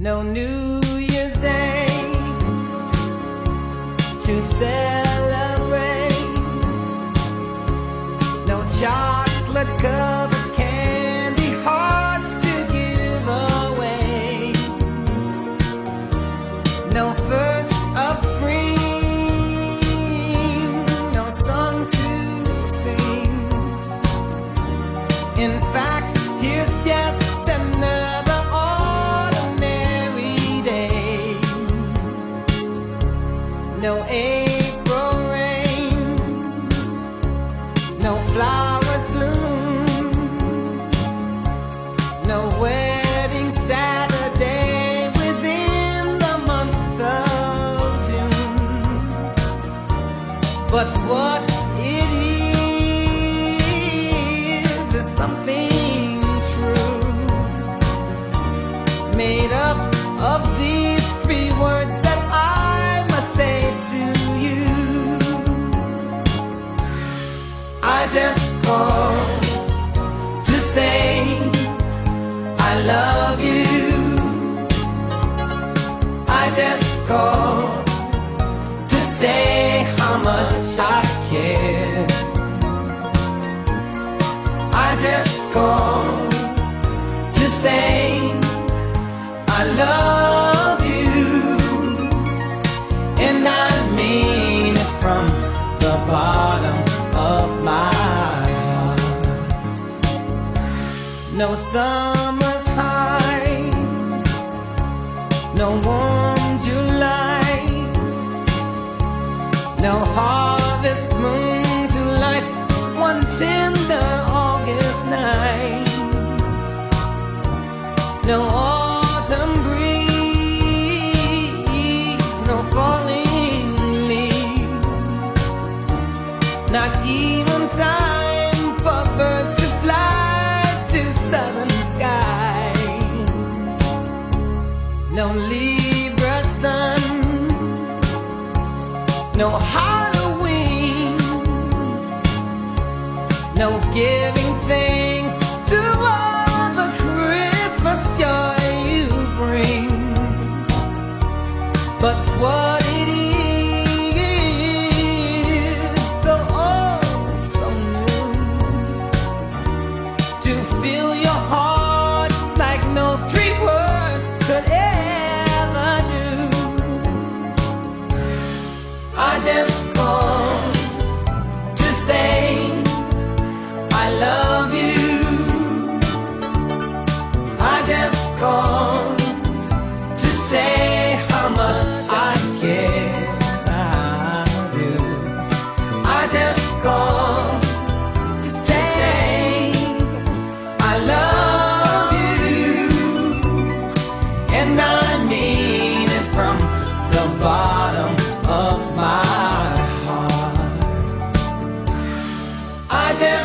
No New Year's Day to celebrate. No chocolate covered candy hearts to give away. No first of spring, no song to sing. In fact, here's just another ordinary day. No April rain, no flowers bloom, no wedding Saturday within the month of June. But what it is something true, made up of these three words that I must say to you. I just called to say I love you. I just called to say how much I care. I just called to say I love you, and I mean it from the bottom of my heart. No summer's high, no warm July, no harvest moon to light one tender August night. No autumn breeze, no falling leaves, not even time for birds to fly to southern skies. No Libra sun, no Halloween, no giving thanks to all the Christmas joy you bring. But what it is, so oh so new, to fill your heart like no three words could ever do. I just called to say I love you. I just called to say how much I care. I do. I just called to say I love you, and I mean it from the bottom of my heart. I just